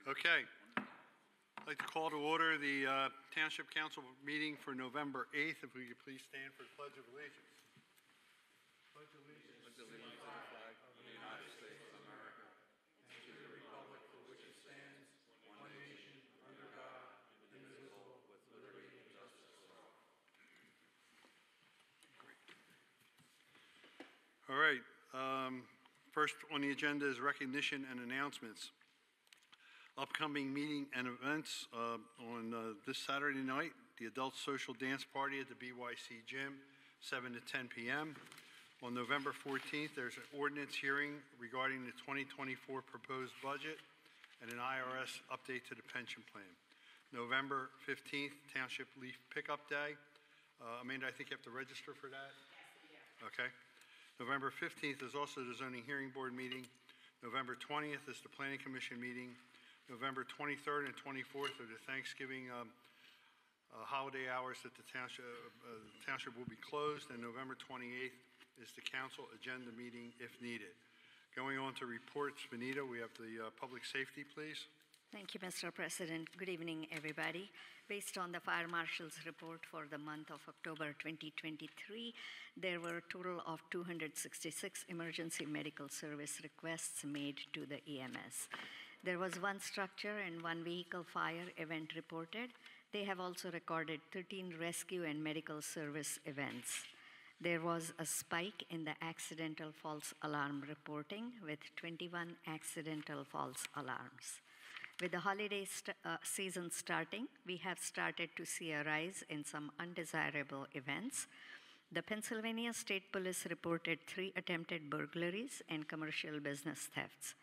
Okay. I'd like to call to order the Township Council meeting for November 8th. If we could please stand for the Pledge of Allegiance. Pledge allegiance to the flag of the United States of America and to the republic for which it stands, one nation, under God, indivisible, with liberty and justice for all. All right. First on the agenda is recognition and announcements. Upcoming meeting and events on this Saturday night, the Adult Social Dance Party at the BYC Gym, 7 to 10 p.m. On November 14th, there's an ordinance hearing regarding the 2024 proposed budget and an IRS update to the pension plan. November 15th, Township Leaf Pickup Day. Amanda, I think you have to register for that? Yes, yeah. Okay. November 15th is also the Zoning Hearing Board meeting. November 20th is the Planning Commission meeting. November 23rd and 24th are the Thanksgiving holiday hours that the township will be closed, and November 28th is the council agenda meeting if needed. Going on to reports, Benita, we have the public safety, please. Thank you, Mr. President. Good evening, everybody. Based on the Fire Marshal's report for the month of October 2023, there were a total of 266 emergency medical service requests made to the EMS. There was one structure and one vehicle fire event reported. They have also recorded 13 rescue and medical service events. There was a spike in the accidental false alarm reporting with 21 accidental false alarms. With the holiday season starting, we have started to see a rise in some undesirable events. The Pennsylvania State Police reported 3 attempted burglaries and commercial business thefts.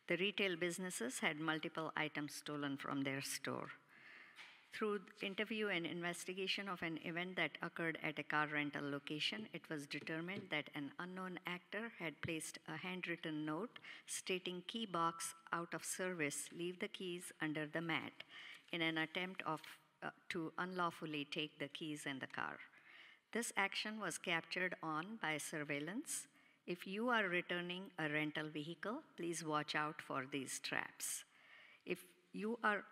The retail businesses had multiple items stolen from their store. Through interview and investigation of an event that occurred at a car rental location, it was determined that an unknown actor had placed a handwritten note stating "key box out of service, leave the keys under the mat," in an attempt to unlawfully take the keys in the car. This action was captured on by surveillance. If you are returning a rental vehicle, please watch out for these traps. If you are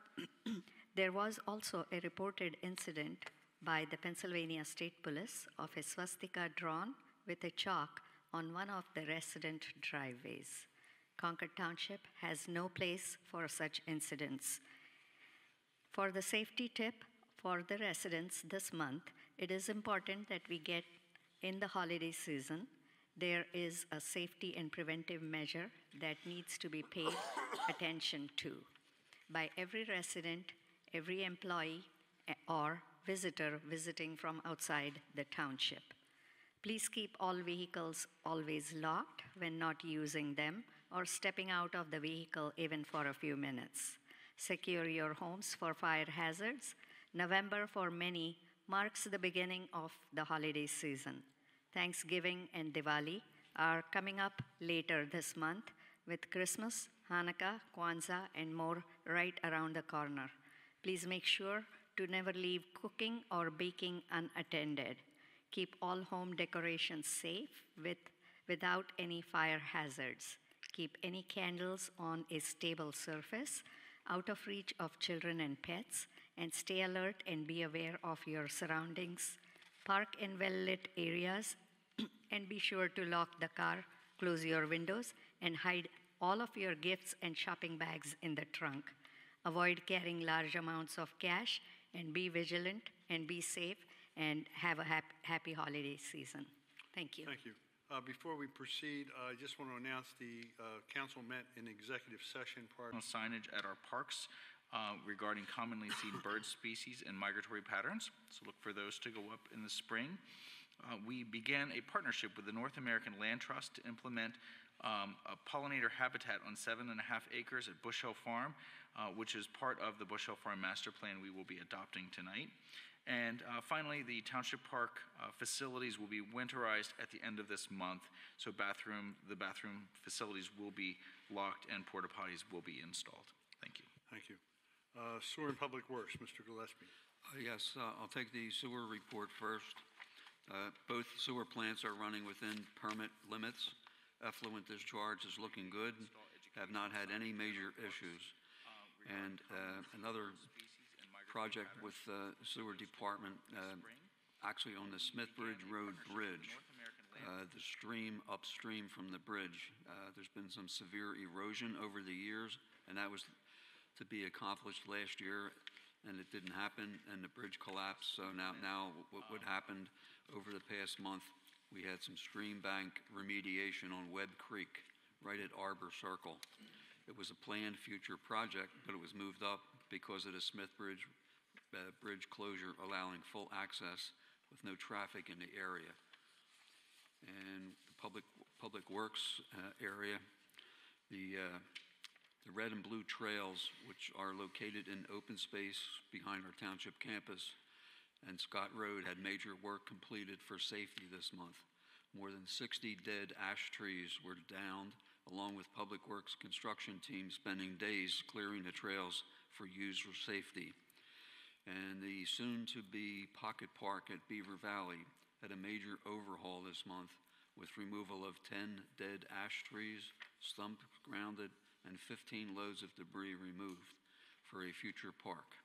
There was also a reported incident by the Pennsylvania State Police of a swastika drawn with a chalk on one of the resident driveways. Concord Township has no place for such incidents. For the safety tip for the residents this month, it is important that we get in the holiday season. There is a safety and preventive measure that needs to be paid attention to by every resident, every employee, or visitor visiting from outside the township. Please keep all vehicles always locked when not using them or stepping out of the vehicle even for a few minutes. Secure your homes for fire hazards. November, for many, marks the beginning of the holiday season. Thanksgiving and Diwali are coming up later this month, with Christmas, Hanukkah, Kwanzaa, and more right around the corner. Please make sure to never leave cooking or baking unattended. Keep all home decorations safe without any fire hazards. Keep any candles on a stable surface, out of reach of children and pets, and stay alert and be aware of your surroundings. Park in well-lit areas and be sure to lock the car, close your windows, and hide all of your gifts and shopping bags in the trunk. Avoid carrying large amounts of cash, and be vigilant and be safe, and have a happy holiday season. Thank you. Thank you. Before we proceed, I just want to announce the council met in executive session. Signage at our parks regarding commonly seen bird species and migratory patterns. So look for those to go up in the spring. We began a partnership with the North American Land Trust to implement a pollinator habitat on 7.5 acres at Bush Hill Farm, which is part of the Bush Hill Farm Master Plan we will be adopting tonight. And finally, the Township Park facilities will be winterized at the end of this month, so the bathroom facilities will be locked and porta potties will be installed. Thank you. Thank you. Sewer and Public Works, Mr. Gillespie. Yes, I'll take the sewer report first. Both sewer plants are running within permit limits. Effluent discharge is looking good. Have not had any major issues. And another project with the sewer department, actually on the Smithbridge Road Bridge, the stream upstream from the bridge. There's been some severe erosion over the years, and that was to be accomplished last year, and it didn't happen, and the bridge collapsed. So now what happened over the past month, we had some stream bank remediation on Webb Creek, right at Arbor Circle. It was a planned future project, but it was moved up because of the Smithbridge bridge closure, allowing full access with no traffic in the area. And the public works area, the red and blue trails, which are located in open space behind our township campus, and Scott Road had major work completed for safety this month. More than 60 dead ash trees were downed, along with Public Works construction team spending days clearing the trails for user safety. And the soon-to-be Pocket Park at Beaver Valley had a major overhaul this month with removal of 10 dead ash trees, stumps grounded, and 15 loads of debris removed for a future park.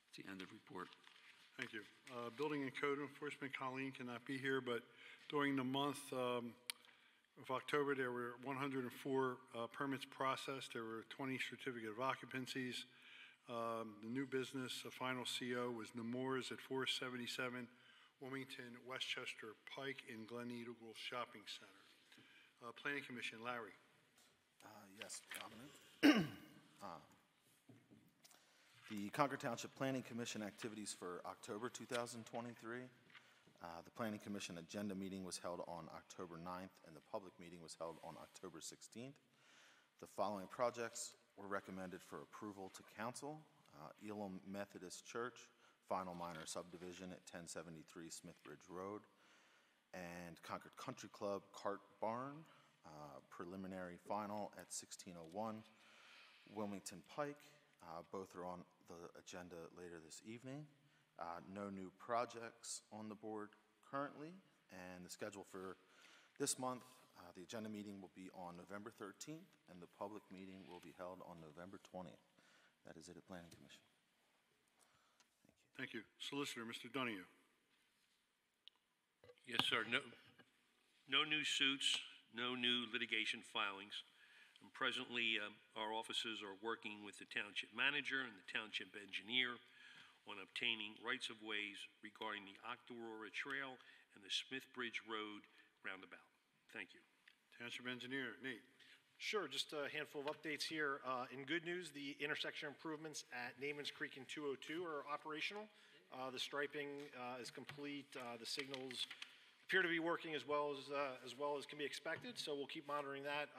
It's the end of report. Thank you. Building and Code Enforcement, Colleen cannot be here, but during the month of October, there were 104 permits processed. There were 20 certificate of occupancies. The new business, a final CO, was Nemours at 477 Wilmington Westchester Pike in Glen Eagle Shopping Center. Planning Commission, Larry. Yes, Dominic. The Concord Township Planning Commission activities for October 2023. The Planning Commission agenda meeting was held on October 9th, and the public meeting was held on October 16th. The following projects were recommended for approval to council. Elam Methodist Church, final minor subdivision at 1073 Smithbridge Road, and Concord Country Club Cart Barn, preliminary final at 1601 Wilmington Pike. Both are on the agenda later this evening. No new projects on the board currently, and the schedule for this month, the agenda meeting will be on November 13th, and the public meeting will be held on November 20th. That is it at Planning Commission. Thank you. Solicitor, Mr. Donahue. Yes, sir. No new suits, no new litigation filings. And presently, our offices are working with the township manager and the township engineer on obtaining rights-of-ways regarding the Octorara Trail and the Smithbridge Road roundabout. Thank you. Township Engineer, Nate. Sure, just a handful of updates here. In good news, the intersection improvements at Naaman's Creek and 202 are operational. The striping is complete. The signals appear to be working as well as can be expected, so we'll keep monitoring that.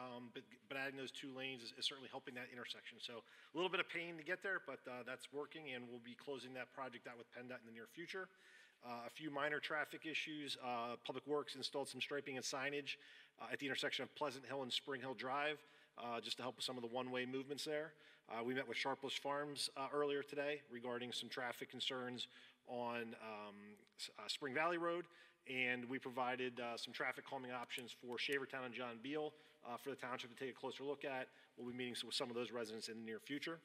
But adding those 2 lanes is certainly helping that intersection. So a little bit of pain to get there, but that's working, and we'll be closing that project out with PennDOT in the near future. A few minor traffic issues. Public Works installed some striping and signage at the intersection of Pleasant Hill and Spring Hill Drive, just to help with some of the one-way movements there. We met with Sharpless Farms earlier today regarding some traffic concerns on Spring Valley Road, and we provided some traffic calming options for Shavertown and John Beal for the township to take a closer look at. We'll be meeting with some of those residents in the near future.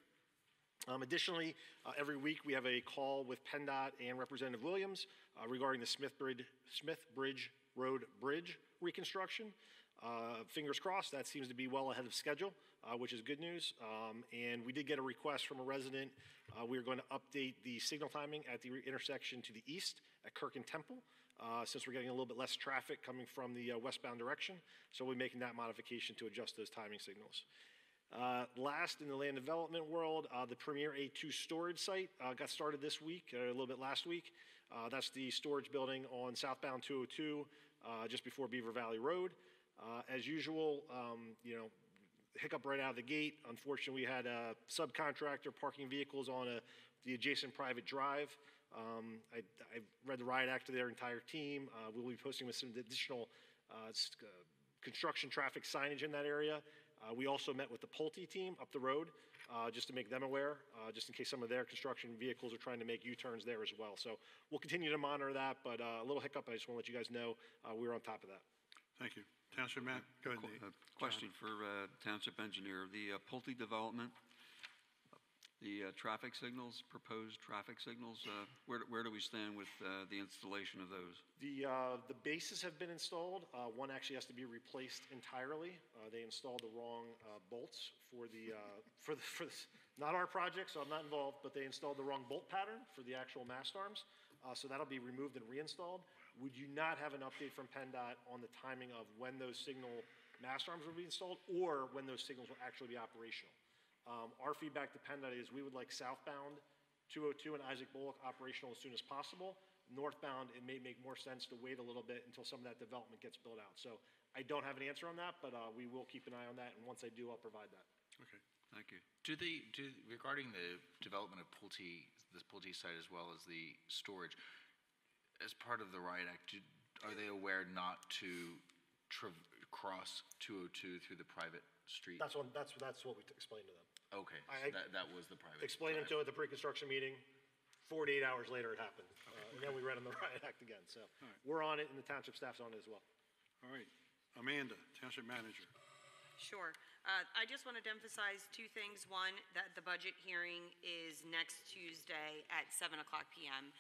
Additionally, every week we have a call with PennDOT and Representative Williams regarding the Smithbridge Road Bridge reconstruction. Fingers crossed, that seems to be well ahead of schedule, which is good news. And we did get a request from a resident. We are going to update the signal timing at the intersection to the east at Kirk and Temple, since we're getting a little bit less traffic coming from the westbound direction. So we'll be making that modification to adjust those timing signals. Last, in the land development world, the Premier A2 storage site got started this week, a little bit last week. That's the storage building on southbound 202, just before Beaver Valley Road. As usual, hiccup right out of the gate. Unfortunately, we had a subcontractor parking vehicles on the adjacent private drive. I read the riot act to their entire team. We'll be posting with some additional construction traffic signage in that area. We also met with the Pulte team up the road just to make them aware, just in case some of their construction vehicles are trying to make U-turns there as well. So we'll continue to monitor that, but a little hiccup, I just want to let you guys know we're on top of that. Thank you. Township Matt, go ahead, Nate. Question for Township Engineer. The Pulte development, The traffic signals, proposed traffic signals, where do we stand with the installation of those? The bases have been installed. One actually has to be replaced entirely. They installed the wrong bolts for not our project, so I'm not involved, but they installed the wrong bolt pattern for the actual mast arms. So that'll be removed and reinstalled. We do not have an update from PennDOT on the timing of when those signal mast arms will be installed or when those signals will actually be operational. Our feedback to PennDOT is we would like southbound 202 and Isaac Bullock operational as soon as possible. Northbound, it may make more sense to wait a little bit until some of that development gets built out. So I don't have an answer on that, but we will keep an eye on that, and once I do, I'll provide that. Okay. Thank you. Regarding the development of this Pulte site as well as the storage, as part of the Riot Act, are they aware not to cross 202 through the private street? That's what we explained to them. Okay, so that was the private. Explained them to at the pre-construction meeting. 48 hours later, it happened. And then we read on the Riot Act again. So we're on it, and the township staff's on it as well. All right. Amanda, Township Manager. Sure. I just wanted to emphasize two things. One, that the budget hearing is next Tuesday at 7 o'clock p.m.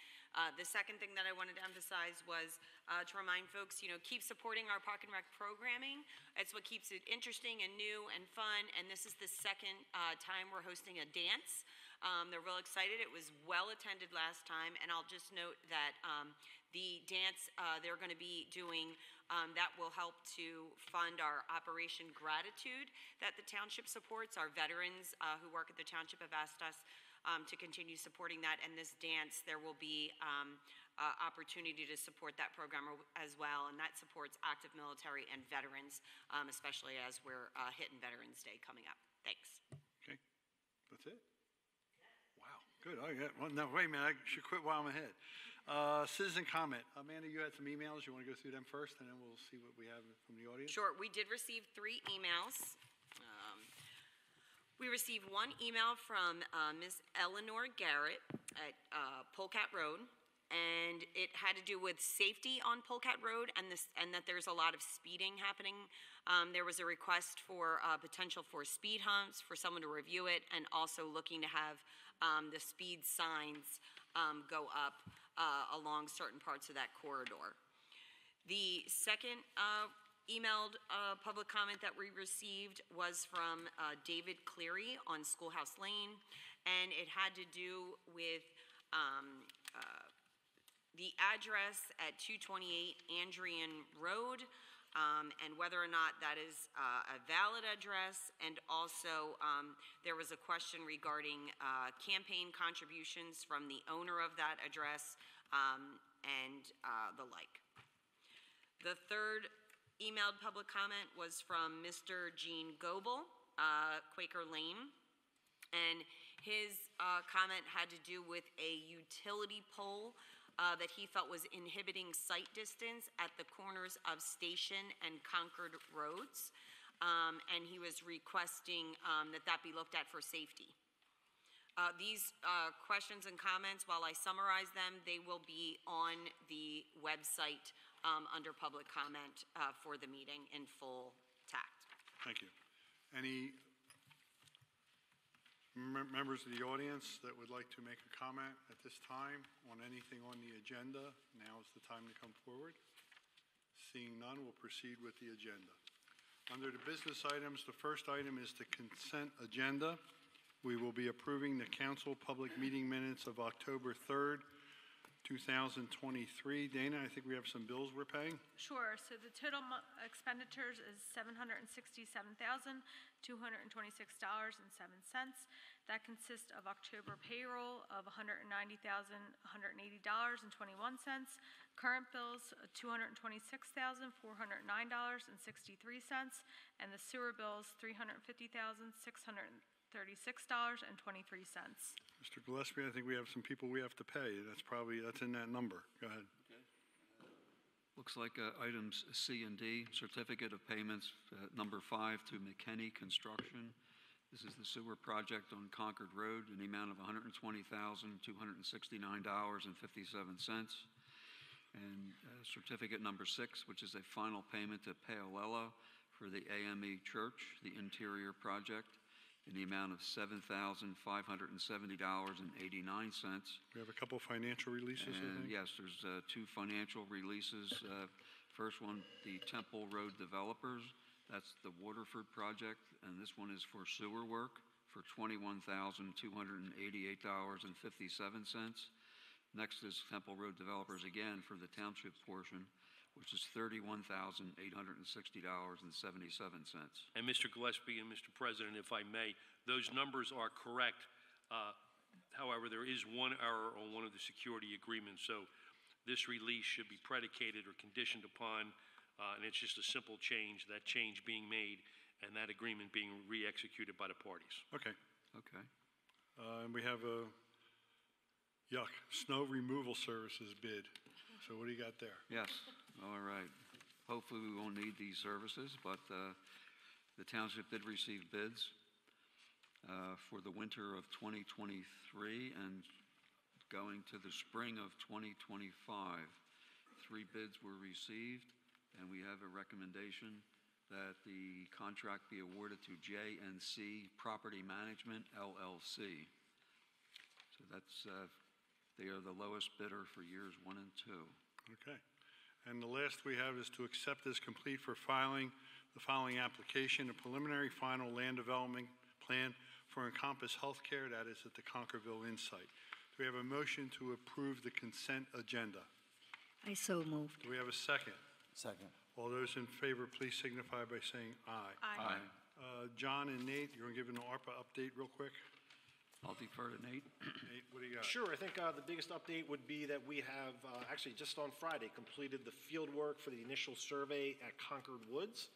The second thing that I wanted to emphasize was to remind folks, keep supporting our Park and Rec programming. It's what keeps it interesting and new and fun. And this is the second time we're hosting a dance. They're real excited. It was well attended last time. And I'll just note that the dance they're going to be doing that will help to fund our Operation Gratitude that the township supports. Our veterans who work at the township have asked us to continue supporting that. And this dance, there will be opportunity to support that program as well. And that supports active military and veterans, especially as we're hitting Veterans Day coming up. Thanks. Okay. That's it? Wow. Good. Oh, yeah. Well, no, wait a minute. I should quit while I'm ahead. Citizen comment. Amanda, you had some emails. You want to go through them first, and then we'll see what we have from the audience? Sure. We did receive 3 emails. We received one email from Ms. Eleanor Garrett at Polecat Road, and it had to do with safety on Polecat Road and that there's a lot of speeding happening. There was a request for potential for speed humps, for someone to review it, and also looking to have the speed signs go up along certain parts of that corridor. The second emailed public comment that we received was from David Cleary on Schoolhouse Lane, and it had to do with the address at 228 Andrian Road, and whether or not that is a valid address, and also there was a question regarding campaign contributions from the owner of that address and the like. The third emailed public comment was from Mr. Gene Goebel, Quaker Lane, and his comment had to do with a utility pole that he felt was inhibiting sight distance at the corners of Station and Concord Roads, and he was requesting that be looked at for safety. These questions and comments, while I summarize them, they will be on the website under public comment for the meeting in full tact. Thank you. Any members of the audience that would like to make a comment at this time on anything on the agenda? Now is the time to come forward. Seeing none, we'll proceed with the agenda. Under the business items, the first item is the consent agenda. We will be approving the council public meeting minutes of October 3rd, 2023. Dana, I think we have some bills we're paying. Sure. So the total expenditures is $767,226.07. That consists of October payroll of $190,180.21, current bills $226,409.63, and the sewer bills $350,636.23. Mr. Gillespie, I think we have some people we have to pay. That's in that number. Go ahead. Looks like items C and D, certificate of payments, number 5 to McKinney Construction. This is the sewer project on Concord Road in the amount of $120,269.57. And certificate number 6, which is a final payment to Paolella for the AME Church, the interior project, in the amount of $7,570.89. We have a couple financial releases, I And think. yes, there's two financial releases. First one, the Temple Road Developers, that's the Waterford project, and this one is for sewer work for $21,288.57. Next is Temple Road Developers again for the township portion, which is $31,860.77. And Mr. Gillespie and Mr. President, if I may, those numbers are correct. However, there is one error on one of the security agreements, so this release should be predicated or conditioned upon, and it's just a simple change, that change being made and that agreement being re-executed by the parties. Okay. Okay. And we have a, snow removal services bid. So what do you got there? Yes, all right. Hopefully we won't need these services, but the township did receive bids for the winter of 2023 and going to the spring of 2025. 3 bids were received, and we have a recommendation that the contract be awarded to J&C Property Management, LLC. So that's, they are the lowest bidder for years 1 and 2. Okay. And the last we have is to accept as complete for filing the following application, a preliminary final land development plan for Encompass Healthcare, that is at the Concorville Insight. Do we have a motion to approve the consent agenda? I so moved. Do we have a second? Second. All those in favor, please signify by saying aye. Aye. John and Nate, you're going to give an ARPA update real quick? I'll defer to Nate. Nate, what do you got? Sure, I think the biggest update would be that we have, actually just on Friday, completed the field work for the initial survey at Concord Woods.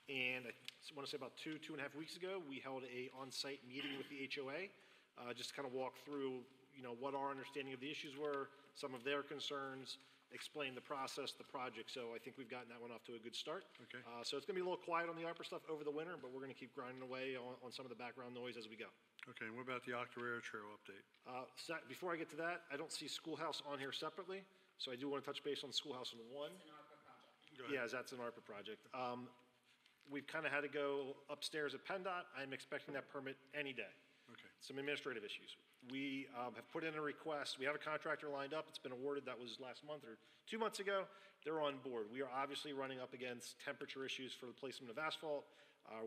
And I want to say about 2.5 weeks ago, we held a on-site meeting with the HOA, just to kind of walk through, what our understanding of the issues were, some of their concerns, explain the process, the project. So I think we've gotten that one off to a good start. Okay. So it's going to be a little quiet on the ARPA stuff over the winter, but we're going to keep grinding away on some of the background noise as we go. Okay, and what about the Octorara Trail update? Before I get to that, I don't see Schoolhouse on here separately, so I do want to touch base on Schoolhouse in 1. Go ahead. Yeah, that's an ARPA project. We've kind of had to go upstairs at PennDOT. I'm expecting that permit any day. Okay. Some administrative issues. We have put in a request. We have a contractor lined up. It's been awarded. That was last month or 2 months ago. They're on board. We are obviously running up against temperature issues for the placement of asphalt.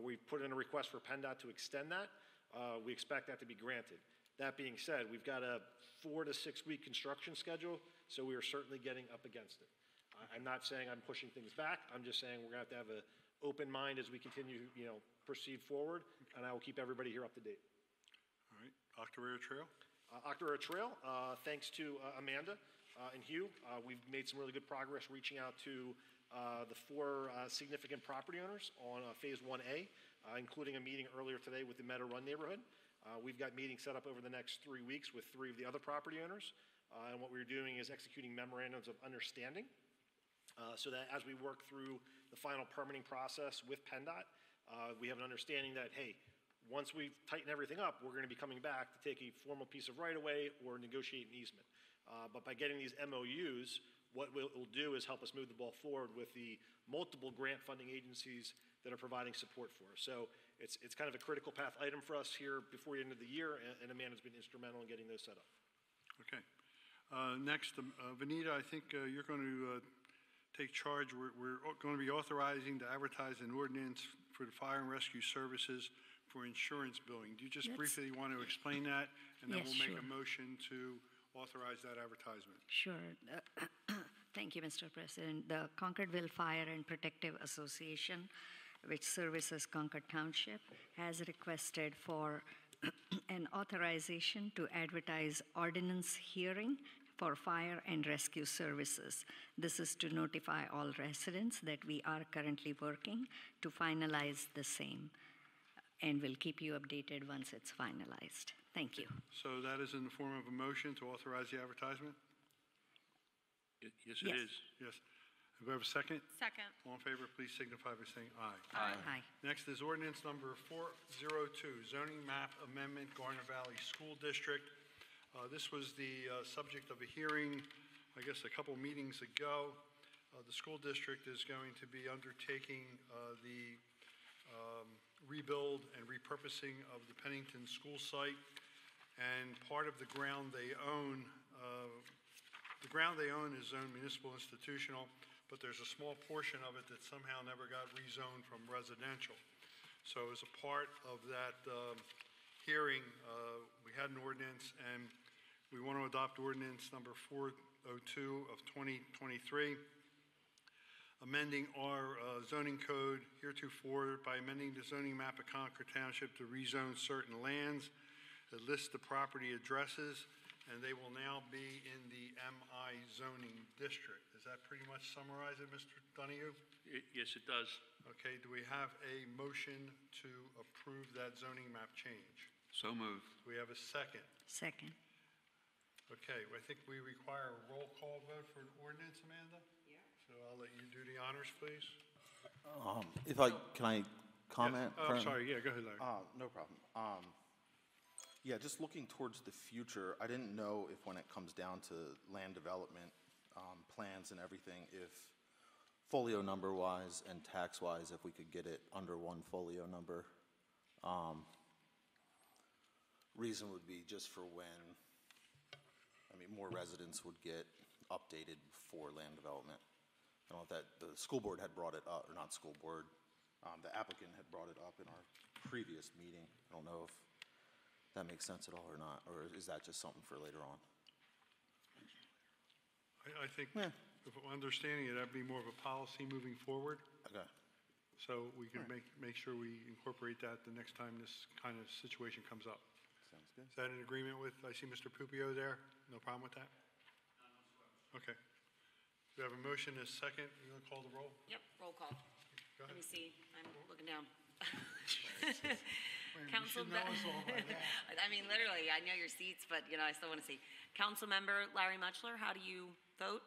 We've put in a request for PennDOT to extend that. We expect that to be granted. That being said, we've got a 4 to 6 week construction schedule, so we are certainly getting up against it. I'm not saying I'm pushing things back. I'm just saying we're going to have an open mind as we continue, proceed forward, and I will keep everybody here up to date. All right, Octorara Trail? Octorara Trail, thanks to Amanda and Hugh, we've made some really good progress reaching out to the 4 significant property owners on Phase 1A, including a meeting earlier today with the Meadow Run neighborhood. We've got meetings set up over the next 3 weeks with 3 of the other property owners, and what we're doing is executing memorandums of understanding so that as we work through the final permitting process with PennDOT, we have an understanding that, hey, once we tighten everything up, we're going to be coming back to take a formal piece of right-of-way or negotiate an easement. But by getting these MOUs, what it will do is help us move the ball forward with the multiple grant funding agencies that are providing support for us. So it's kind of a critical path item for us here before the end of the year, and Amanda's been instrumental in getting those set up. Okay. Next, Vanita, I think you're going to take charge. We're going to be authorizing to advertise an ordinance for the fire and rescue services for insurance billing. Do you just briefly want to explain that? And then Yes, we'll make sure. a motion to authorize that advertisement. Sure. Thank you, Mr. President. The Concordville Fire and Protective Association, which services Concord Township, has requested for an authorization to advertise ordinance hearing for fire and rescue services. This is to notify all residents that we are currently working to finalize the same, and we'll keep you updated once it's finalized. Thank you. So that is in the form of a motion to authorize the advertisement? Yes, it Yes. is. Yes. Do we have a second? Second. All in favor, please signify by saying aye. Aye. Next is ordinance number 402, zoning map amendment, Garner Valley School District. This was the subject of a hearing, I guess, a couple meetings ago. The school district is going to be undertaking the rebuild and repurposing of the Pennington school site, and part of the ground they own, is zoned municipal institutional, but there's a small portion of it that somehow never got rezoned from residential. So as a part of that hearing, we had an ordinance, and we want to adopt ordinance number 402 of 2023, amending our zoning code heretofore by amending the zoning map of Concord Township to rezone certain lands. It lists the property addresses, and they will now be in the MI zoning district. Does that pretty much summarize it, Mr. Donahue? Yes, it does. Okay, do we have a motion to approve that zoning map change? So moved. Do we have a second? Second. Okay, I think we require a roll call vote for an ordinance, Amanda? Yeah. So I'll let you do the honors, please. Can I comment? Yes. Oh, I'm sorry, yeah, go ahead, Larry. No problem. Yeah, just looking towards the future, I didn't know if when it comes down to land development plans and everything, if folio number-wise and tax-wise, if we could get it under one folio number. Reason would be just for when, more residents would get updated for land development. I don't know if that, the school board had brought it up, or not school board, the applicant had brought it up in our previous meeting. I don't know if that makes sense at all or not, or is that just something for later on? I think, if I'm understanding it, that'd be more of a policy moving forward. Okay. So we can make sure we incorporate that the next time this kind of situation comes up. Sounds good. Is that in agreement with, I see Mr. Pupio there? No problem with that? Okay. We have a motion and a second. You want to call the roll? Yep, roll call. Go Let ahead. me see, I'm looking down. You Council, should know us all by now. literally, I know your seats, but, I still want to see. Councilmember Larry Mutchler, how do you vote?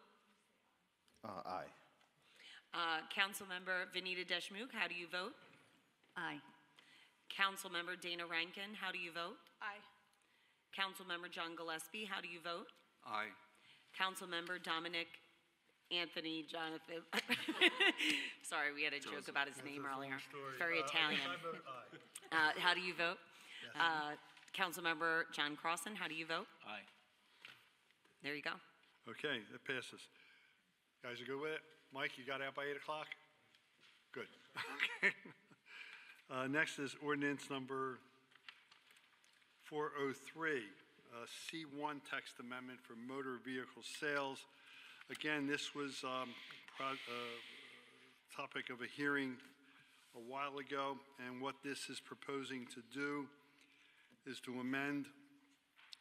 Aye. Councilmember Vanita Deshmukh, how do you vote? Aye. Councilmember Dana Rankin, how do you vote? Aye. Councilmember John Gillespie, how do you vote? Aye. Councilmember Dominic Anthony Jonathan. Sorry, we had a joke about his name That's a earlier. long story. It's very Italian. I vote aye. How do you vote? Councilmember John Crossan, how do you vote? Aye. There you go. Okay, that passes. Guys are good with it? Mike, you got out by 8 o'clock? Good. Okay. Next is ordinance number 403, C1 text amendment for motor vehicle sales. Again, this was topic of a hearing a while ago, and what this is proposing to do is to amend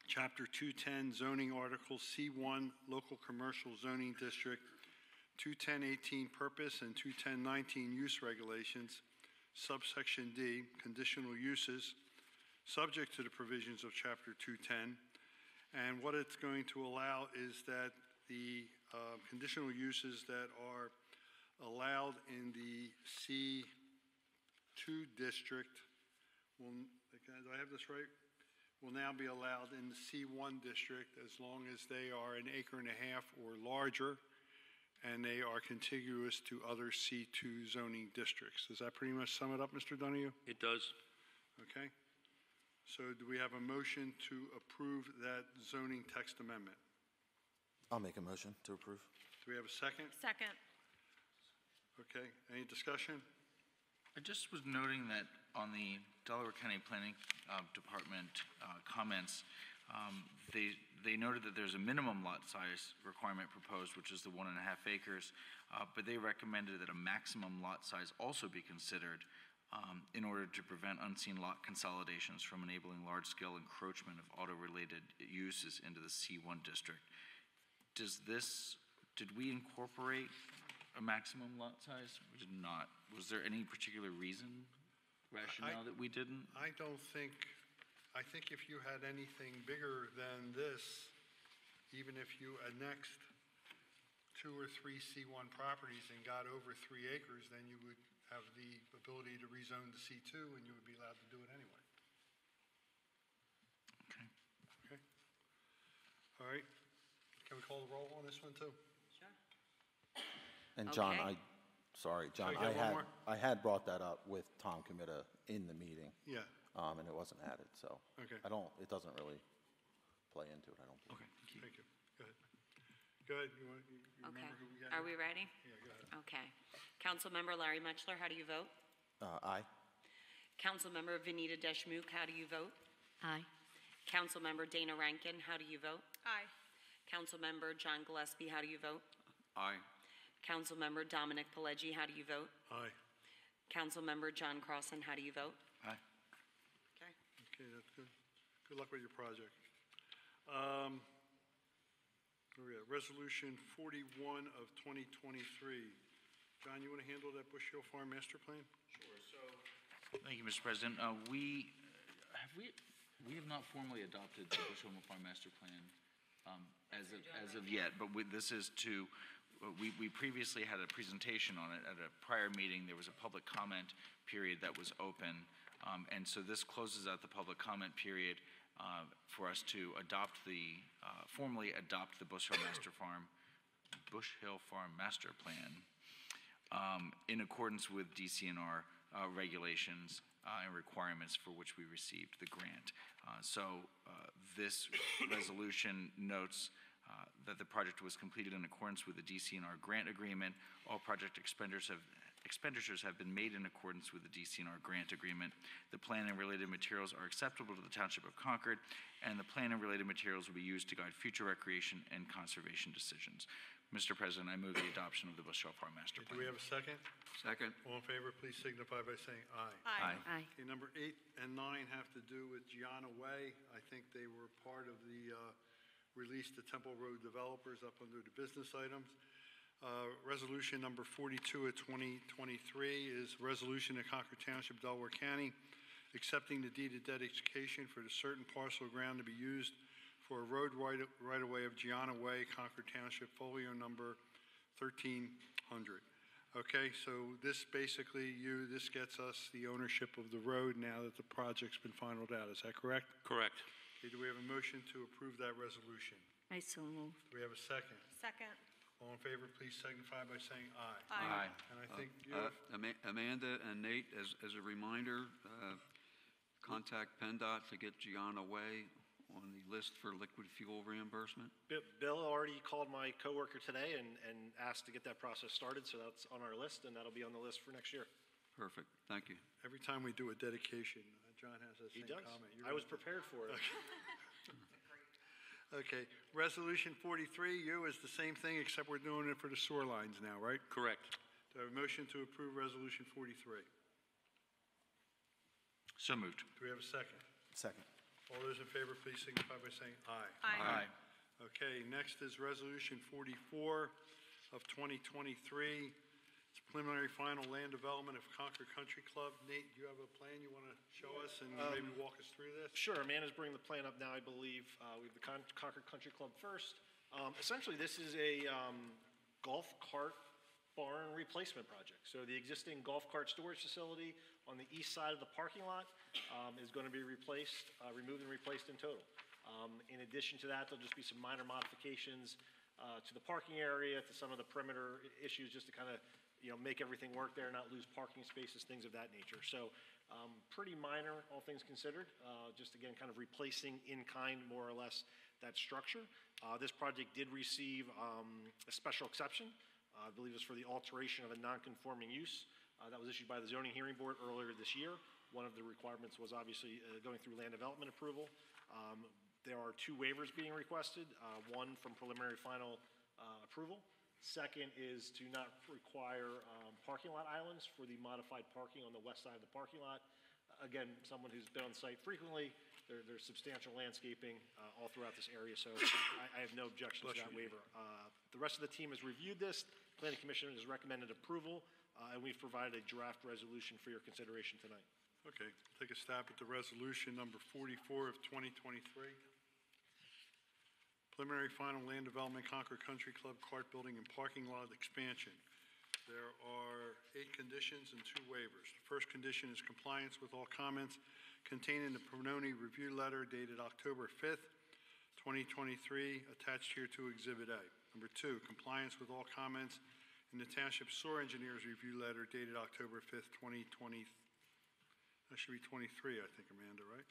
Chapter 210 zoning article C1 local commercial zoning district, 21018 purpose and 21019 use regulations, subsection D, conditional uses, subject to the provisions of Chapter 210. And what it's going to allow is that the conditional uses that are allowed in the C2 district will, do I have this right? Will now be allowed in the C1 district as long as they are 1.5 acres or larger and they are contiguous to other C2 zoning districts. Does that pretty much sum it up, Mr. Donahue? It does. Okay. So do we have a motion to approve that zoning text amendment? I'll make a motion to approve. Do we have a second? Second. Okay. Any discussion? I just was noting that on the Delaware County Planning Department comments, they noted that there's a minimum lot size requirement proposed, which is the 1.5 acres, but they recommended that a maximum lot size also be considered in order to prevent unseen lot consolidations from enabling large-scale encroachment of auto-related uses into the C1 district. Did we incorporate a maximum lot size? We did not. Was there any particular rationale that we didn't? I think if you had anything bigger than this, even if you annexed 2 or 3 C1 properties and got over 3 acres, then you would have the ability to rezone to C2 and you would be allowed to do it anyway. Okay. Okay. All right. Can we call the roll on this one too? Sure. And John, Okay. sorry, John, Sorry, you got one more? I had brought that up with Tom Comita in the meeting, Yeah, and it wasn't added, so. Okay. It doesn't really play into it, I don't believe. Okay, thank you. thank you. Go ahead. Go ahead, you Okay. remember who we got? Are here? we ready? Yeah, go ahead. Okay. Councilmember Larry Mutchler, how do you vote? Aye. Councilmember Vanita Deshmukh, how do you vote? Aye. Councilmember Dana Rankin, how do you vote? Aye. Councilmember John Gillespie, how do you vote? Aye. Councilmember Dominic Pileggi, how do you vote? Aye. Councilmember John Crossan, how do you vote? Aye. Okay. Okay, that's good. Good luck with your project. Where we at? Resolution 41 of 2023. John, you want to handle that Bush Hill Farm Master Plan? Thank you, Mr. President. We have not formally adopted the Bush Hill Farm Master Plan as of yet, but this is to, we previously had a presentation on it at a prior meeting. There was a public comment period that was open, and so this closes out the public comment period for us to formally adopt the Bush Hill Farm Master Plan in accordance with DCNR regulations and requirements for which we received the grant. This resolution notes that the project was completed in accordance with the DCNR grant agreement. All project expenditures have been made in accordance with the DCNR grant agreement. The plan and related materials are acceptable to the Township of Concord, and the plan and related materials will be used to guide future recreation and conservation decisions. Mr. President, I move the adoption of the Bush Hill Farm Master Do Plan. we have a second? Second. All in favor, please signify by saying aye. Aye. Aye. Okay, number 8 and 9 have to do with Gianna Way. I think they were part of the release to Temple Road developers up under the business items. Resolution number 42 of 2023 is resolution of Concord Township, Delaware County, accepting the deed of dedication for the certain parcel of ground to be used for a road right-of-way of Gianna Way, Concord Township, folio number 1300. Okay, so this basically, this gets us the ownership of the road now that the project's been finalized out. Is that correct? Correct. Okay, do we have a motion to approve that resolution? I so move. Do we have a second? Second. All in favor, please signify by saying aye. Aye. And I think you have, Amanda and Nate, as a reminder, contact PennDOT to get Gianna Way on the list for liquid fuel reimbursement. Bill already called my coworker today and asked to get that process started, so that's on our list, and that'll be on the list for next year. Perfect, thank you. every time we do a dedication, John has that He same does. comment. I was prepared for it. Okay, Resolution 43, you is the same thing, except we're doing it for the sewer lines now, right? Correct. Do I have a motion to approve Resolution 43? So moved. Do we have a second? Second. All those in favor, please signify by saying aye. Aye. Okay, next is Resolution 44 of 2023. It's preliminary final land development of Concord Country Club. Nate, do you have a plan you want to show us and maybe walk us through this? Sure, Amanda's bringing the plan up now, I believe. We have the Concord Country Club first. Essentially, this is a golf cart barn replacement project. So the existing golf cart storage facility on the east side of the parking lot is going to be replaced, removed and replaced in total. In addition to that, there'll just be some minor modifications to the parking area, to some of the perimeter issues, just to kind of, make everything work there, not lose parking spaces, things of that nature. So pretty minor, all things considered, just again, kind of replacing in kind, more or less, that structure. This project did receive a special exception. I believe it was for the alteration of a non-conforming use that was issued by the Zoning Hearing Board earlier this year. One of the requirements was obviously going through land development approval. There are 2 waivers being requested, one from preliminary final approval. Second is to not require parking lot islands for the modified parking on the west side of the parking lot. Again, someone who's been on site frequently, there's substantial landscaping all throughout this area, so I have no objection to that waiver. The rest of the team has reviewed this. Planning Commission has recommended approval, and we've provided a draft resolution for your consideration tonight. Okay, take a stab at the resolution number 44 of 2023. Preliminary final land development, Concord Country Club cart building and parking lot expansion. There are 8 conditions and 2 waivers. The first condition is compliance with all comments contained in the Prononi review letter dated October 5th, 2023, attached here to Exhibit A. Number 2, compliance with all comments in the Township Sewer Engineers Review Letter dated October 5th, 2020. That should be 23, I think, Amanda, right?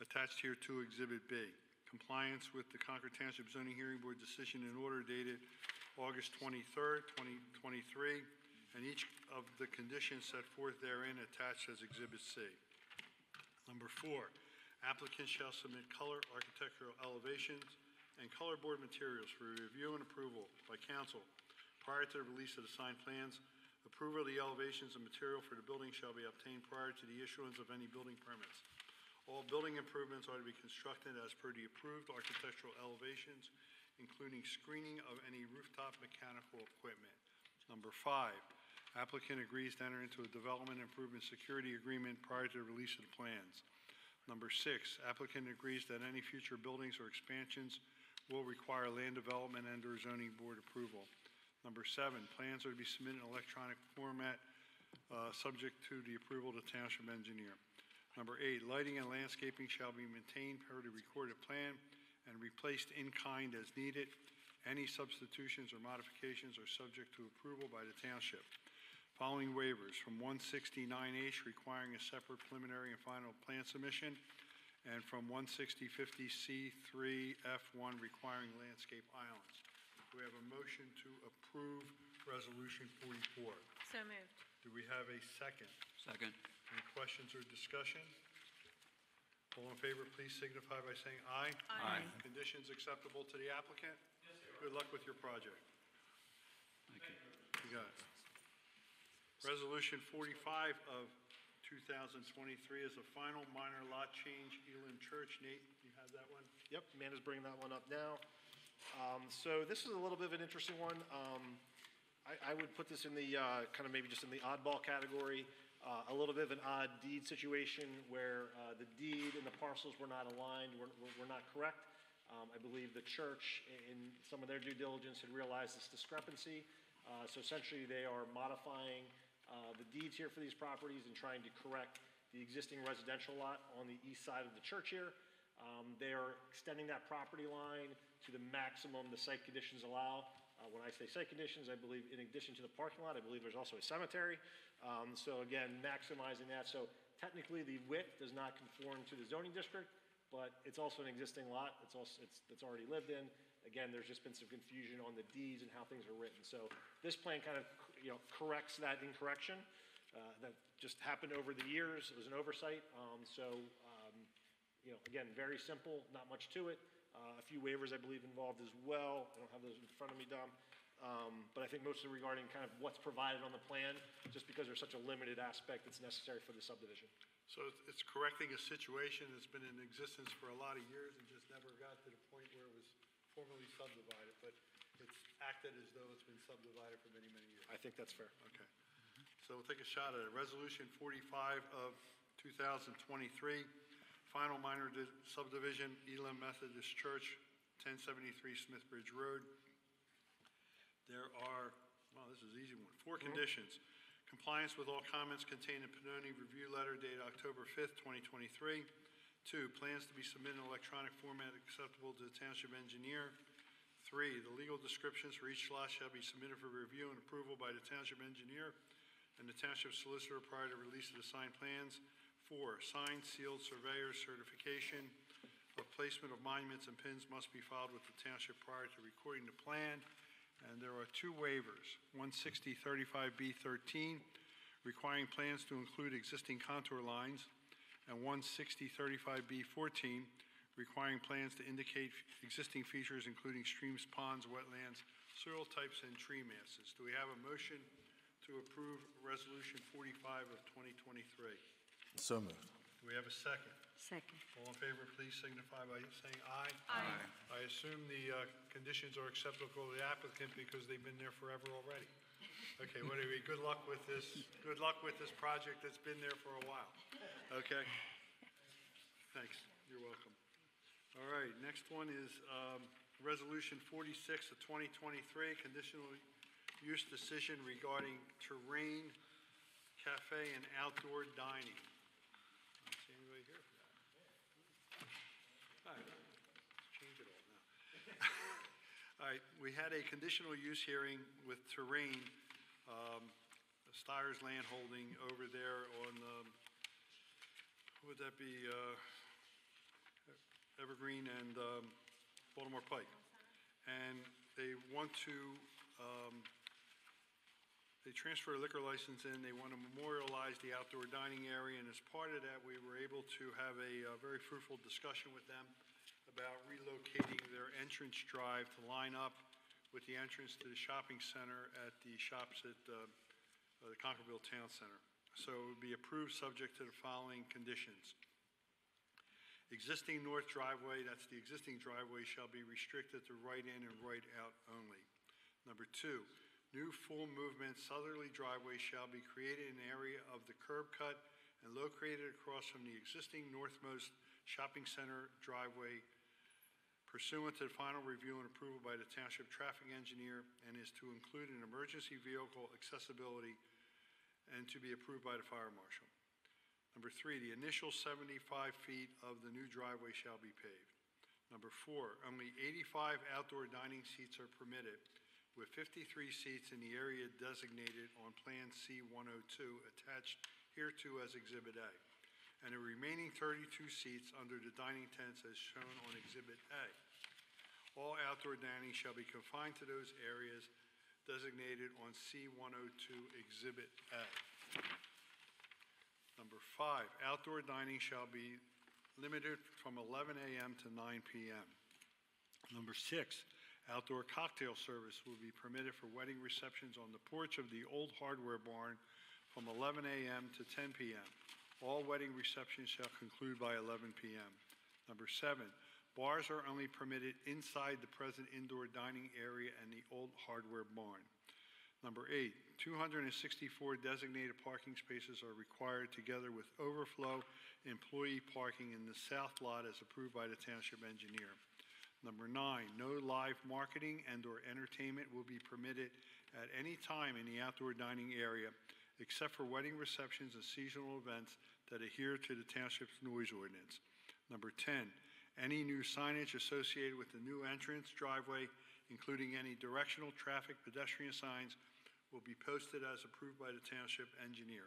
Attached here to Exhibit B. Compliance with the Concord Township Zoning Hearing Board decision and order dated August 23rd, 2023, and each of the conditions set forth therein attached as Exhibit C. Number 4, applicants shall submit color, architectural elevations, and color board materials for review and approval by council prior to the release of the signed plans. Approval of the elevations and material for the building shall be obtained prior to the issuance of any building permits. All building improvements are to be constructed as per the approved architectural elevations, including screening of any rooftop mechanical equipment. Number 5, applicant agrees to enter into a development improvement security agreement prior to the release of the plans. Number 6, applicant agrees that any future buildings or expansions will require land development and/or zoning board approval. Number 7, plans are to be submitted in electronic format, subject to the approval of the township engineer. Number 8, lighting and landscaping shall be maintained per the recorded plan and replaced in kind as needed. Any substitutions or modifications are subject to approval by the township. Following waivers from 169H requiring a separate preliminary and final plan submission, and from 16050C3F1 requiring landscape islands. Do we have a motion to approve Resolution 44? So moved. Do we have a second? Second. Any questions or discussion? All in favor, please signify by saying aye. Aye. Conditions acceptable to the applicant? Yes, sir. Good luck with your project. Thank you. You got it. Resolution 45 of 2023 is a final minor lot change, Elam Church. Nate, you have that one? Yep, Amanda's bringing that one up now. So this is a little bit of an interesting one. I would put this in the kind of maybe just in the oddball category. A little bit of an odd deed situation where the deed and the parcels were not aligned, were not correct. I believe the church, in some of their due diligence, had realized this discrepancy. So essentially, they are modifying the deeds here for these properties and trying to correct the existing residential lot on the east side of the church here. They are extending that property line to the maximum the site conditions allow. When I say site conditions, I believe in addition to the parking lot, I believe there's also a cemetery. So again, maximizing that. So technically, the width does not conform to the zoning district, but it's also an existing lot. It's already lived in. Again, there's just been some confusion on the deeds and how things are written. So this plan kind of, corrects that incorrection that just happened over the years. It was an oversight. Again, very simple, not much to it. A few waivers, I believe, involved as well. I don't have those in front of me, Dom. But I think mostly regarding kind of what's provided on the plan, just because there's such a limited aspect that's necessary for the subdivision. So it's correcting a situation that's been in existence for a lot of years and just never got to the point where it was formally subdivided, but it's acted as though it's been subdivided for many, many years. I think that's fair. Okay. So we'll take a shot at it. Resolution 45 of 2023, final minor subdivision, Elam Methodist Church, 1073 Smithbridge Road. There are, well, this is an easy one, 4 conditions. Compliance with all comments contained in Pannoni Review Letter dated October 5th, 2023. 2, plans to be submitted in electronic format acceptable to the township engineer. 3, the legal descriptions for each lot shall be submitted for review and approval by the township engineer and the township solicitor prior to release of the signed plans. 4, signed, sealed surveyor's certification of placement of monuments and pins must be filed with the township prior to recording the plan. And there are 2 waivers, 16035B13, requiring plans to include existing contour lines, and 16035B14, requiring plans to indicate existing features including streams, ponds, wetlands, soil types, and tree masses. Do we have a motion to approve Resolution 45 of 2023? So moved. Do we have a second? Second. All in favor, please signify by saying aye. Aye. I assume the conditions are acceptable to the applicant because they've been there forever already. Okay, well, anyway, good luck with this project that's been there for a while. Okay? Thanks. You're welcome. All right, next one is Resolution 46 of 2023, conditional use decision regarding terrain, cafe, and outdoor dining. I don't see anybody here for that. All right, let's change it all now. All right, we had a conditional use hearing with Terrain, Steyer's Land Holding over there on, what would that be, Evergreen and Baltimore Pike. And they want to, they transfer a liquor license in, they want to memorialize the outdoor dining area, and as part of that, we were able to have a very fruitful discussion with them about relocating their entrance drive to line up with the entrance to the shopping center at the shops at the Concordville Town Center. So it would be approved subject to the following conditions. Existing north driveway, that's the existing driveway, shall be restricted to right in and right out only. Number 2, new full movement southerly driveway shall be created in an area of the curb cut and located across from the existing northmost shopping center driveway pursuant to the final review and approval by the Township Traffic Engineer, and is to include an emergency vehicle accessibility and to be approved by the Fire Marshal. Number 3, the initial 75 feet of the new driveway shall be paved. Number 4, only 85 outdoor dining seats are permitted, with 53 seats in the area designated on Plan C-102 attached hereto as Exhibit A, and the remaining 32 seats under the dining tents as shown on Exhibit A. All outdoor dining shall be confined to those areas designated on C-102 Exhibit A. Number 5, outdoor dining shall be limited from 11 a.m. to 9 p.m. Number 6, outdoor cocktail service will be permitted for wedding receptions on the porch of the old hardware barn from 11 a.m. to 10 p.m. All wedding receptions shall conclude by 11 p.m. Number 7, bars are only permitted inside the present indoor dining area and the old hardware barn. Number 8, 264 designated parking spaces are required together with overflow employee parking in the south lot as approved by the Township Engineer. Number 9, no live marketing and/or entertainment will be permitted at any time in the outdoor dining area except for wedding receptions and seasonal events that adhere to the Township's noise ordinance. Number 10, any new signage associated with the new entrance driveway, including any directional traffic pedestrian signs, will be posted as approved by the Township Engineer.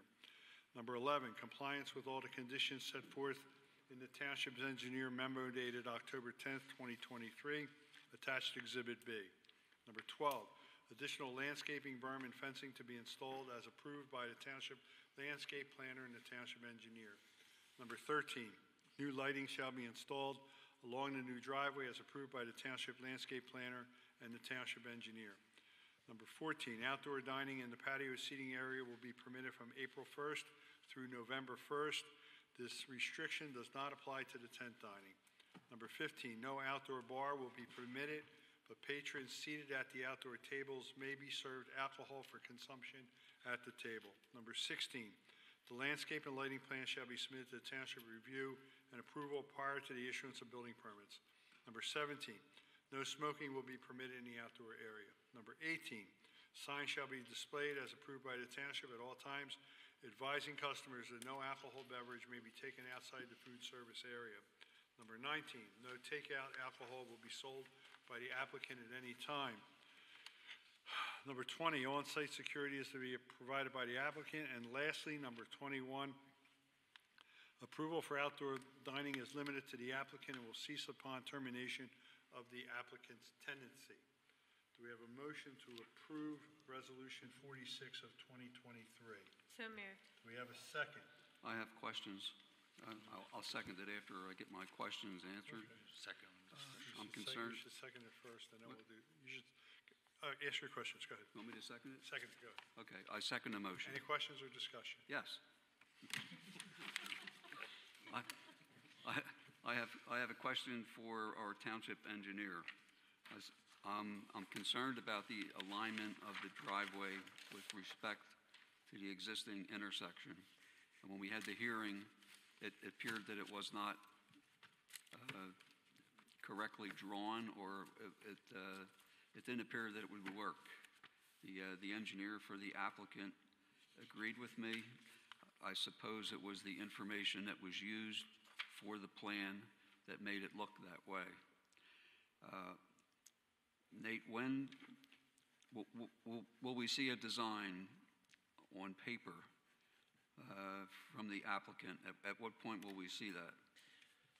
Number 11, compliance with all the conditions set forth in the Township's Engineer memo dated October 10th, 2023, attached Exhibit B. Number 12, additional landscaping, berm, and fencing to be installed as approved by the Township Landscape Planner and the Township Engineer. Number 13, new lighting shall be installed along the new driveway as approved by the Township Landscape Planner and the Township Engineer. Number 14, outdoor dining in the patio seating area will be permitted from April 1st through November 1st. This restriction does not apply to the tent dining. Number 15, no outdoor bar will be permitted, but patrons seated at the outdoor tables may be served alcohol for consumption at the table. Number 16, the landscape and lighting plan shall be submitted to the Township review and approval prior to the issuance of building permits. Number 17, no smoking will be permitted in the outdoor area. Number 18, signs shall be displayed as approved by the Township at all times, advising customers that no alcohol beverage may be taken outside the food service area. Number 19, no takeout alcohol will be sold by the applicant at any time. Number 20, on-site security is to be provided by the applicant. And lastly, number 21, approval for outdoor dining is limited to the applicant and will cease upon termination of the applicant's tenancy. Do we have a motion to approve Resolution 46 of 2023? So moved. Do we have a second? I have questions. I'll second it after I get my questions answered. Second. I'm concerned. You should second it first, and then we'll do, you should, ask your questions, go ahead. You want me to second it? Second, go ahead. Okay, I second the motion. Any questions or discussion? Yes. I have a question for our township engineer. I'm concerned about the alignment of the driveway with respect to the existing intersection. And when we had the hearing, it appeared that it was not correctly drawn, or it didn't appear that it would work. The engineer for the applicant agreed with me. I suppose it was the information that was used for the plan that made it look that way. Nate, when will we see a design on paper from the applicant? At what point will we see that?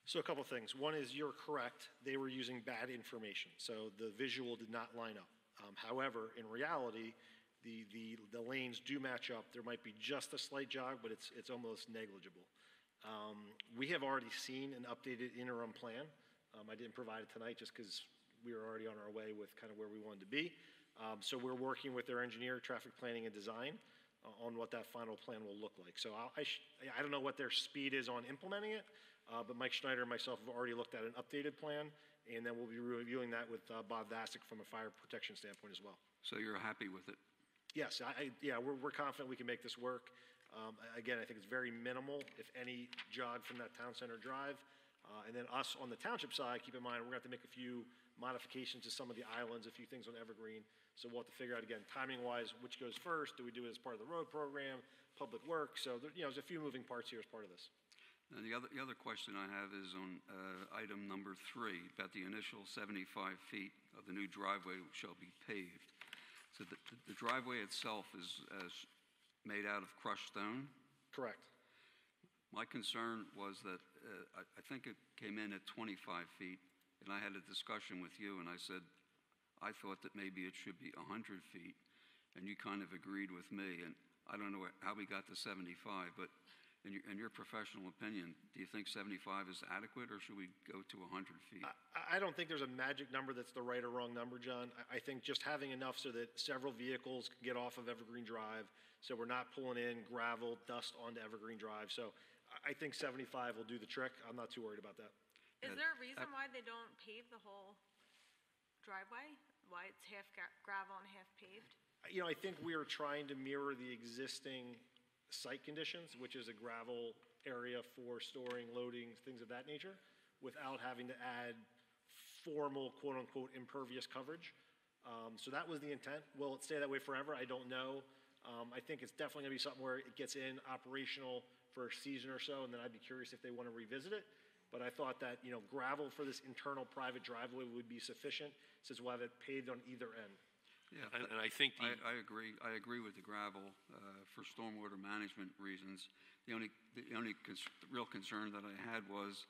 So a couple things. One is you're correct. They were using bad information, so the visual did not line up. However, in reality, the lanes do match up. There might be just a slight jog, but it's almost negligible. We have already seen an updated interim plan. I didn't provide it tonight just because we were already on our way with kind of where we wanted to be. So we're working with their engineer, traffic planning and design, on what that final plan will look like. So I don't know what their speed is on implementing it, but Mike Schneider and myself have already looked at an updated plan, and then we'll be reviewing that with Bob Vasic from a fire protection standpoint as well. So you're happy with it? Yes, yeah, we're confident we can make this work. Again, I think it's very minimal, if any, jog from that town center drive. And then us on the township side, keep in mind, we're going to have to make a few modifications to some of the islands, a few things on Evergreen. So we'll have to figure out, again, timing-wise, which goes first. Do we do it as part of the road program, public works? So there's a few moving parts here as part of this. And the other question I have is on item number 3, about the initial 75 feet of the new driveway shall be paved. So the driveway itself is made out of crushed stone? Correct. My concern was that I think it came in at 25 feet, and I had a discussion with you, and I said, I thought that maybe it should be 100 feet, and you kind of agreed with me, and I don't know how we got to 75, but in your professional opinion, do you think 75 is adequate, or should we go to 100 feet? I don't think there's a magic number that's the right or wrong number, John. I think just having enough so that several vehicles can get off of Evergreen Drive, so we're not pulling in gravel, dust onto Evergreen Drive. So I think 75 will do the trick. I'm not too worried about that. Is there a reason why they don't pave the whole driveway? Why it's half gravel and half paved? You know, I think we are trying to mirror the existing site conditions, which is a gravel area for storing, loading, things of that nature, without having to add formal, quote-unquote, impervious coverage. So that was the intent. Will it stay that way forever? I don't know. I think it's definitely going to be something where it gets in operational for a season or so, and then I'd be curious if they want to revisit it. But I thought that, gravel for this internal private driveway would be sufficient, since we'll have it paved on either end. Yeah, And I think I agree. I agree with the gravel for stormwater management reasons. The only real concern that I had was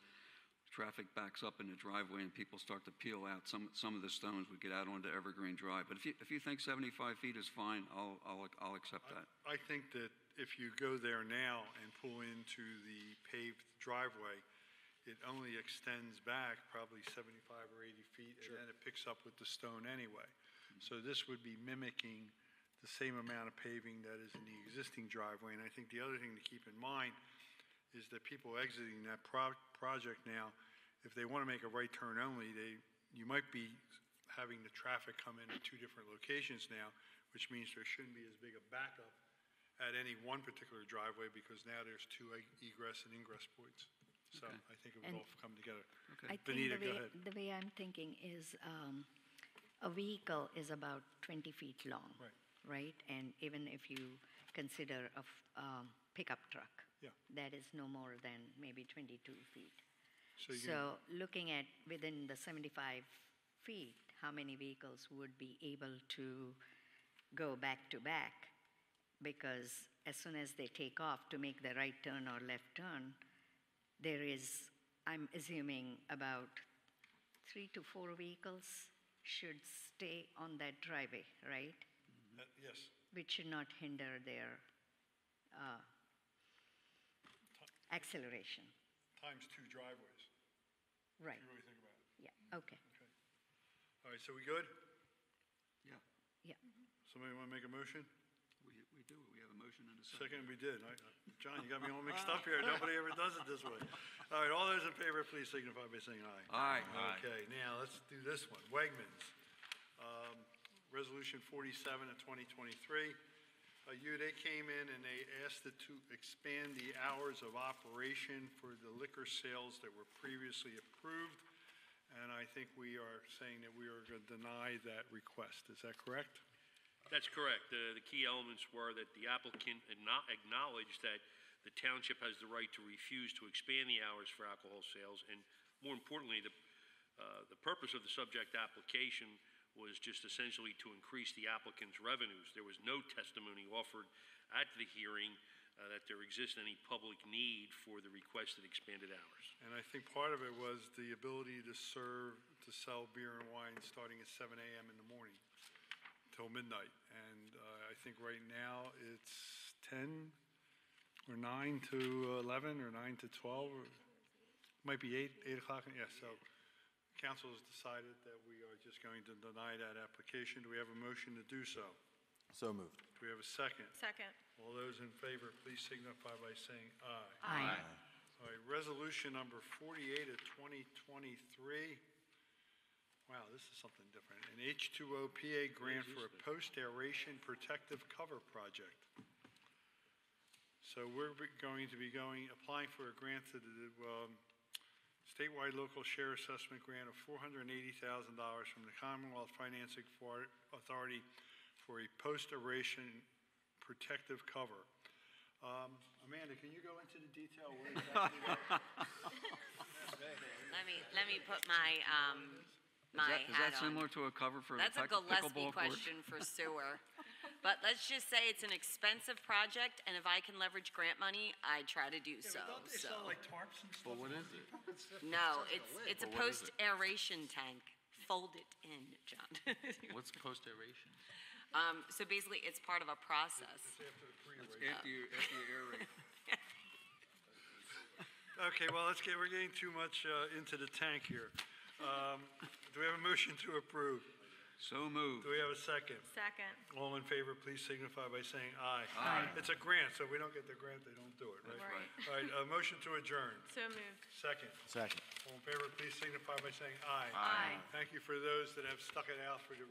traffic backs up in the driveway and people start to peel out. Some of the stones would get out onto Evergreen Drive. But if you think 75 feet is fine, I'll accept that. I think that if you go there now and pull into the paved driveway, it only extends back probably 75 or 80 feet, and then it picks up with the stone anyway. So this would be mimicking the same amount of paving that is in the existing driveway. And I think the other thing to keep in mind is that people exiting that project now, if they want to make a right turn only, you might be having the traffic come in at 2 different locations now, which means there shouldn't be as big a backup at any one particular driveway, because now there's 2 egress and ingress points. So Okay. I think it would all come together. I Benita, think go ahead. the way I'm thinking is a vehicle is about 20 feet long, right? And even if you consider a pickup truck, Yeah. that is no more than maybe 22 feet. So you So looking at within the 75 feet, how many vehicles would be able to go back to back? Because as soon as they take off to make the right turn or left turn, there is, I'm assuming, about 3 to 4 vehicles should stay on that driveway, right? yes. Which should not hinder their acceleration. Times 2 driveways, Right, if you really think about it. yeah, okay, All right, so we good? Yeah, yeah. Somebody want to make a motion? we do. We have a motion and a second. Second, we did. John, you got me all mixed up here. Nobody ever does it this way. All right, all those in favor, please signify by saying aye. Aye. Okay, now let's do this one. Wegmans, Resolution 47 of 2023. They came in and they asked it to expand the hours of operation for the liquor sales that were previously approved. And I think we are saying that we are going to deny that request. Is that correct? That's correct. The key elements were that the applicant acknowledged that the township has the right to refuse to expand the hours for alcohol sales, and more importantly, the purpose of the subject application was just essentially to increase the applicant's revenues. There was no testimony offered at the hearing that there exists any public need for the requested expanded hours. And I think part of it was the ability to sell beer and wine starting at 7 a.m. in the morning till midnight. And I think right now it's 10 or 9 to 11 or 9 to 12, or might be 8 o'clock. Yeah, so council has decided that we are just going to deny that application. Do we have a motion to do so? So moved. Do we have a second? Second. All those in favor, please signify by saying aye. Aye. All right, resolution number 48 of 2023. Wow, this is something different. An H2O grant for a post-aeration protective cover project. So we're going to be applying for a grant to the statewide local share assessment grant of $480,000 from the Commonwealth Financing Authority for a post-aeration protective cover. Amanda, can you go into the detail? What exactly Let me put my, my Is hat that on. similar to a cover for That's a pickleball Gillespie court? question for sewer. But let's just say it's an expensive project, and if I can leverage grant money, I try to do so. Don't they sell like tarps and stuff? Well, what is it? No, it's a post-aeration tank. Fold it in, John. What's post-aeration? So basically, it's part of a process. After you aerate. Okay, well, we're getting too much into the tank here. Do we have a motion to approve? So moved. Do we have a second? Second. All in favor, please signify by saying aye. Aye. It's a grant, so if we don't get the grant, they don't do it, right? Right. All right, a motion to adjourn. So moved. Second. Second. All in favor, please signify by saying aye. Aye. Thank you for those that have stuck it out for the